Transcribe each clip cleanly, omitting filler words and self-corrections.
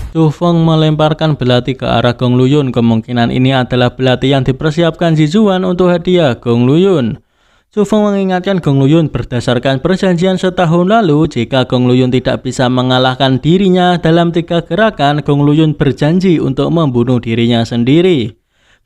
Chu Feng melemparkan belati ke arah Gong Luyun. Kemungkinan ini adalah belati yang dipersiapkan Ji Zuan untuk hadiah Gong Luyun. Chu Feng mengingatkan Gong Luyun berdasarkan perjanjian setahun lalu, jika Gong Luyun tidak bisa mengalahkan dirinya dalam 3 gerakan, Gong Luyun berjanji untuk membunuh dirinya sendiri.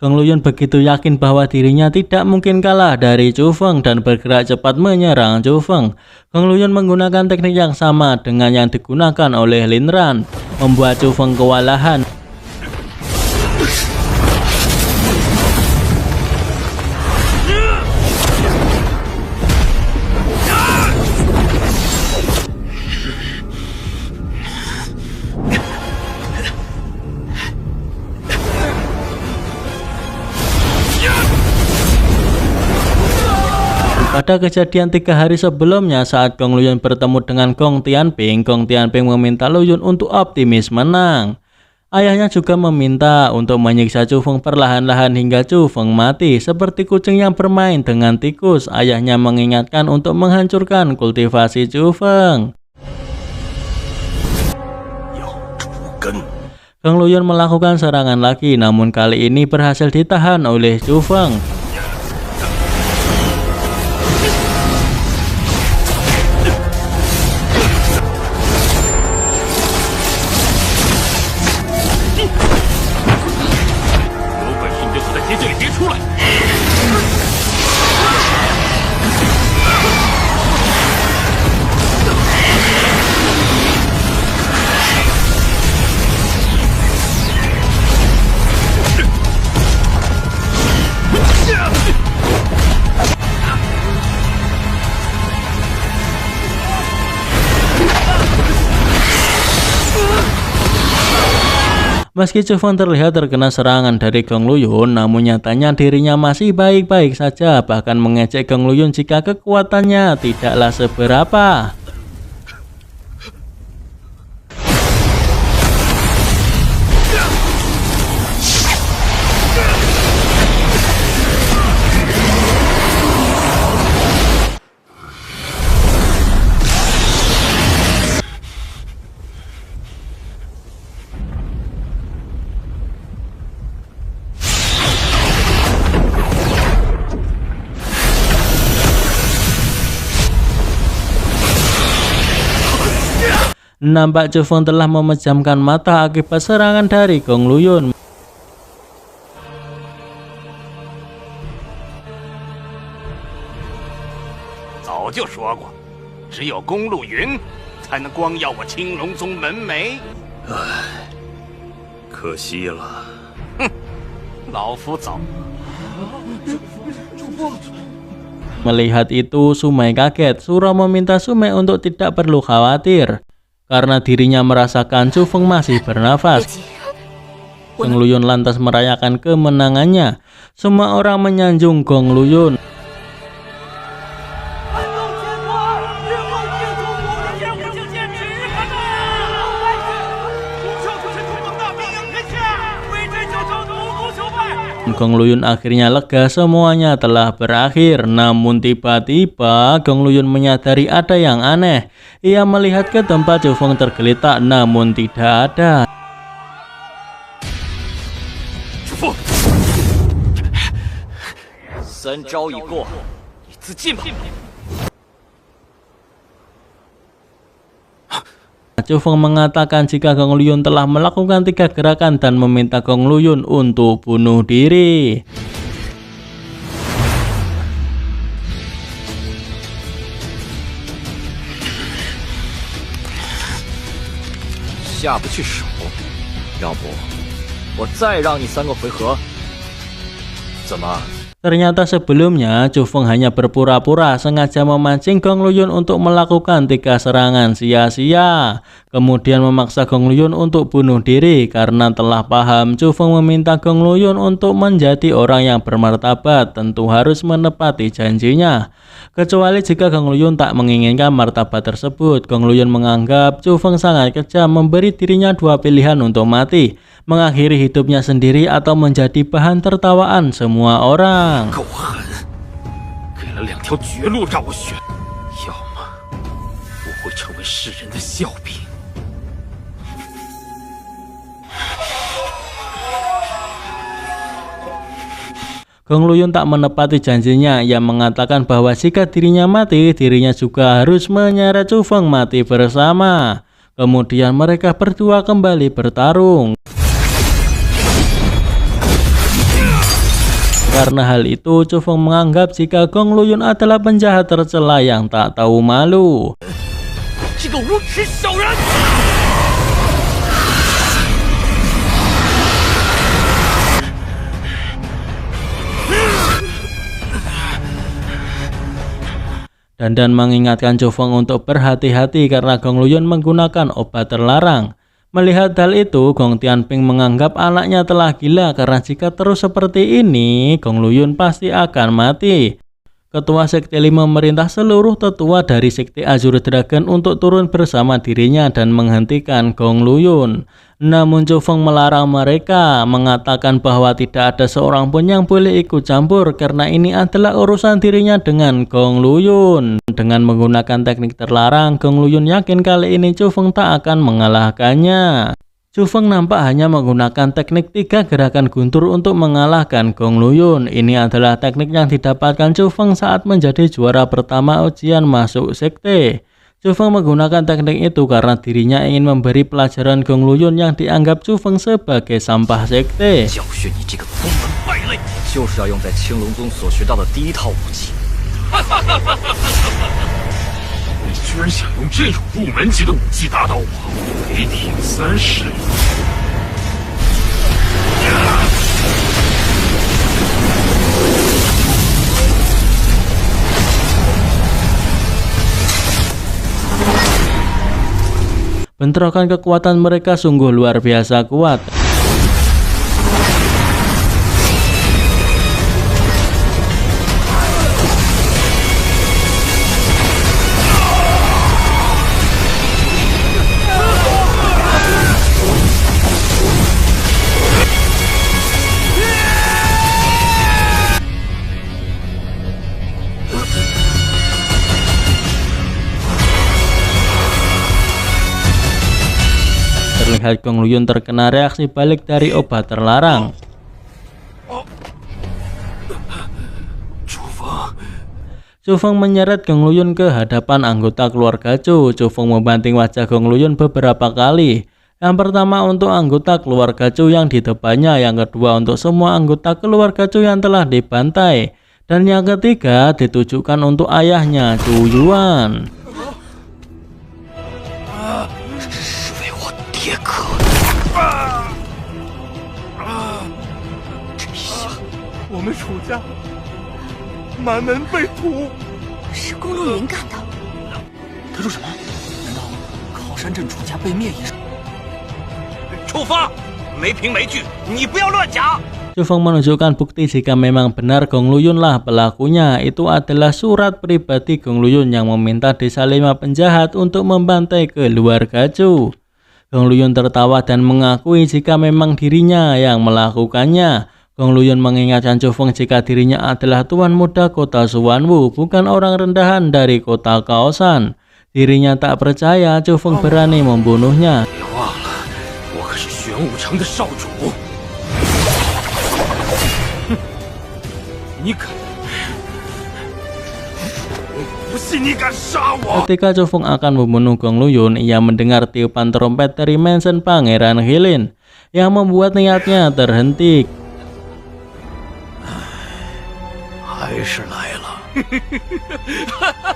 Gong Luyun begitu yakin bahwa dirinya tidak mungkin kalah dari Chu Feng dan bergerak cepat menyerang Chu Feng. Gong Luyun menggunakan teknik yang sama dengan yang digunakan oleh Lin Ran, membuat Chu Feng kewalahan. Pada kejadian 3 hari sebelumnya, saat Gong Luyun bertemu dengan Gong Tianping meminta Luyun untuk optimis menang. Ayahnya juga meminta untuk menyiksa Chu Feng perlahan-lahan hingga Chu Feng mati. Seperti kucing yang bermain dengan tikus, ayahnya mengingatkan untuk menghancurkan kultivasi Chu Feng. Gong Luyun melakukan serangan lagi, namun kali ini berhasil ditahan oleh Chu Feng. Meski Chu Feng terlihat terkena serangan dari Gong Luyun, namun nyatanya dirinya masih baik-baik saja, bahkan mengejek Gong Luyun jika kekuatannya tidaklah seberapa. Nampak Chu Feng telah memejamkan mata akibat serangan dari Gong Luyun. Melihat itu, Sumai kaget. Suro meminta Sumai untuk tidak perlu khawatir, karena dirinya merasakan Chu Feng masih bernafas. Gong Luyun lantas merayakan kemenangannya. Semua orang menyanjung Gong Luyun. Gong Luyun akhirnya lega, semuanya telah berakhir. Namun tiba-tiba Gong Luyun menyadari ada yang aneh. Ia melihat ke tempat Chu Feng tergeletak, namun tidak ada. Chu Feng mengatakan jika Gong Luyun telah melakukan 3 gerakan dan meminta Gong Luyun untuk bunuh diri. Ternyata sebelumnya Chu Feng hanya berpura-pura, sengaja memancing Gong Luyun untuk melakukan 3 serangan sia-sia. Kemudian memaksa Gong Luyun untuk bunuh diri. Karena telah paham Chu Feng meminta Gong Luyun untuk menjadi orang yang bermartabat, tentu harus menepati janjinya. Kecuali jika Gong Luyun tak menginginkan martabat tersebut. Gong Luyun menganggap Chu Feng sangat kejam, memberi dirinya 2 pilihan untuk mati: mengakhiri hidupnya sendiri atau menjadi bahan tertawaan semua orang. Gong Luyun tak menepati janjinya. Ia mengatakan bahwa jika dirinya mati, dirinya juga harus menyeret Chu Feng mati bersama. Kemudian mereka berdua kembali bertarung. Karena hal itu, Chu Feng menganggap jika Gong Luyun adalah penjahat tercela yang tak tahu malu. Dan mengingatkan Chu Feng untuk berhati-hati karena Gong Luyun menggunakan obat terlarang. Melihat hal itu, Gong Tianping menganggap anaknya telah gila karena jika terus seperti ini, Gong Luyun pasti akan mati. Ketua Sekte 5 memerintah seluruh tetua dari Sekte Azure Dragon untuk turun bersama dirinya dan menghentikan Gong Luyun. Namun Chu Feng melarang mereka, mengatakan bahwa tidak ada seorang pun yang boleh ikut campur karena ini adalah urusan dirinya dengan Gong Luyun. Dengan menggunakan teknik terlarang, Gong Luyun yakin kali ini Chu Feng tak akan mengalahkannya. Chu Feng nampak hanya menggunakan teknik 3 gerakan guntur untuk mengalahkan Gong Luyun. Ini adalah teknik yang didapatkan Chu Feng saat menjadi juara pertama ujian masuk sekte. Chu Feng menggunakan teknik itu karena dirinya ingin memberi pelajaran Gong Luyun yang dianggap Chu Feng sebagai sampah sekte. 你居然想用这种入门级的武技打倒我，给你30秒。Bentrokan kekuatan mereka sungguh luar biasa kuat. Terlihat Gong Luyun terkena reaksi balik dari obat terlarang. Chu Feng menyeret Gong Luyun ke hadapan anggota keluarga Chu. Chu Feng membanting wajah Gong Luyun beberapa kali. Yang pertama untuk anggota keluarga Chu yang di depannya, yang kedua untuk semua anggota keluarga Chu yang telah dibantai, dan yang ketiga ditujukan untuk ayahnya Chu Yuan. Chu Feng menunjukkan bukti jika memang benar Gong Luyun lah pelakunya. Itu adalah surat pribadi Gong Luyun yang meminta desa 5 penjahat untuk membantai keluarga Chu. Gong Luyun tertawa dan mengakui jika memang dirinya yang melakukannya. Gong Luyun mengingatkan Chu Feng jika dirinya adalah tuan muda kota Suwanwu, bukan orang rendahan dari kota Kaosan. Dirinya tak percaya Chu Feng berani membunuhnya. Ketika Chu Feng akan membunuh Gong Luyun, ia mendengar tiupan trompet dari Mansion Pangeran Hilin yang membuat niatnya terhenti.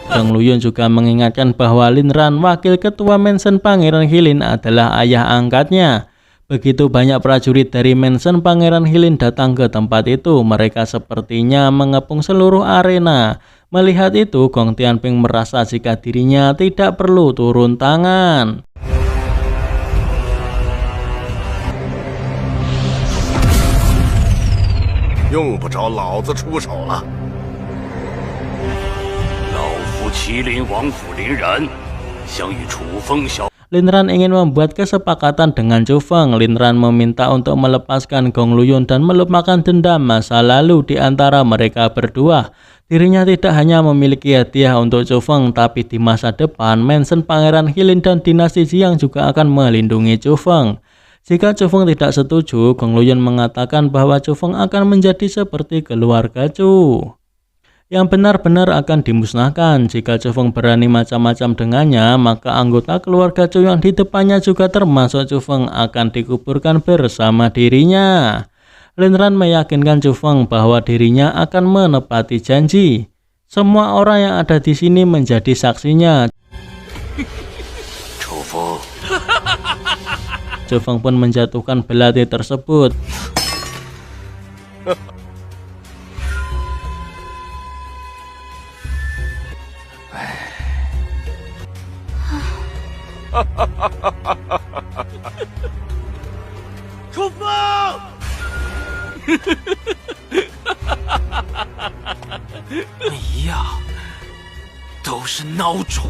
Gong Luyun juga mengingatkan bahwa Lin Ran, wakil ketua Mansion Pangeran Hilin, adalah ayah angkatnya. Begitu banyak prajurit dari Mansion Pangeran Hilin datang ke tempat itu, mereka sepertinya mengepung seluruh arena. Melihat itu, Gong Tianping merasa jika dirinya tidak perlu turun tangan. Lin Ran ingin membuat kesepakatan dengan Chu Feng. Lin Ran meminta untuk melepaskan Gong Luyun dan melupakan dendam masa lalu di antara mereka berdua. Dirinya tidak hanya memiliki hadiah untuk Chu Feng, tapi di masa depan Mansion Pangeran Hilin dan dinasti Jiang juga akan melindungi Chu Feng. Jika Chu Feng tidak setuju, Gong Luyun mengatakan bahwa Chu Feng akan menjadi seperti keluarga Chu, yang benar-benar akan dimusnahkan. Jika Chu Feng berani macam-macam dengannya, maka anggota keluarga Chu yang di depannya juga termasuk Chu Feng akan dikuburkan bersama dirinya. Lin Ran meyakinkan Chu Feng bahwa dirinya akan menepati janji. Semua orang yang ada di sini menjadi saksinya. Chu Feng pun menjatuhkan belati tersebut. Chu Feng!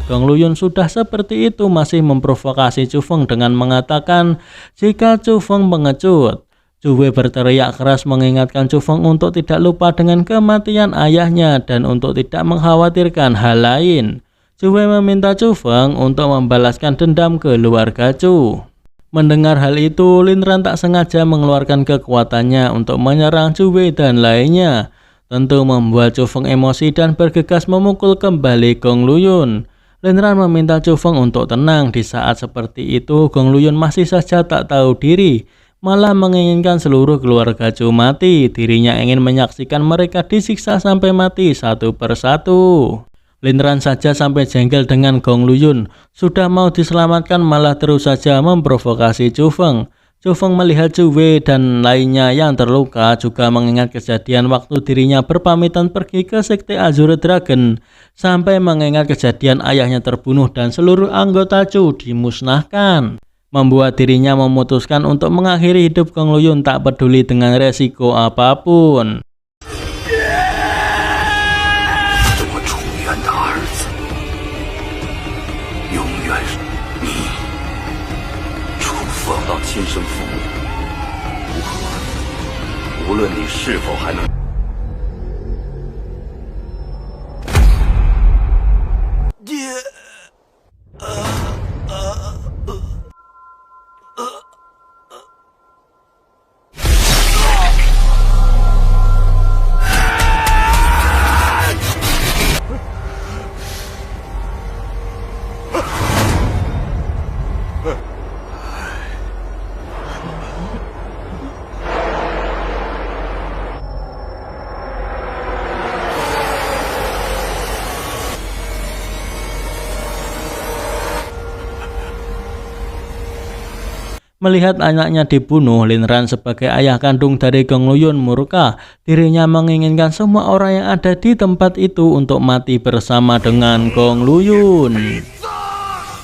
Gong Luyun sudah seperti itu masih memprovokasi Chu Feng dengan mengatakan jika Chu Feng pengecut. Chu Wei berteriak keras mengingatkan Chu Feng untuk tidak lupa dengan kematian ayahnya dan untuk tidak mengkhawatirkan hal lain. Chu Wei meminta Chu Feng untuk membalaskan dendam keluarga Chu. Mendengar hal itu, Lin Ran tak sengaja mengeluarkan kekuatannya untuk menyerang Chu Wei dan lainnya. Tentu membuat Chu Feng emosi dan bergegas memukul kembali Gong Luyun. Lin Ran meminta Chu Feng untuk tenang. Di saat seperti itu, Gong Luyun masih saja tak tahu diri, malah menginginkan seluruh keluarga Chu mati. Dirinya ingin menyaksikan mereka disiksa sampai mati satu persatu. Lin Ran saja sampai jengkel dengan Gong Luyun. Sudah mau diselamatkan malah terus saja memprovokasi Chu Feng. Chu Feng melihat Chu Wei dan lainnya yang terluka, juga mengingat kejadian waktu dirinya berpamitan pergi ke Sekte Azure Dragon, sampai mengingat kejadian ayahnya terbunuh dan seluruh anggota Chu dimusnahkan. Membuat dirinya memutuskan untuk mengakhiri hidup Gong Luyun tak peduli dengan resiko apapun. Melihat anaknya dibunuh, Lin Ran sebagai ayah kandung dari Gong Luyun murka. Dirinya menginginkan semua orang yang ada di tempat itu untuk mati bersama dengan Gong Luyun.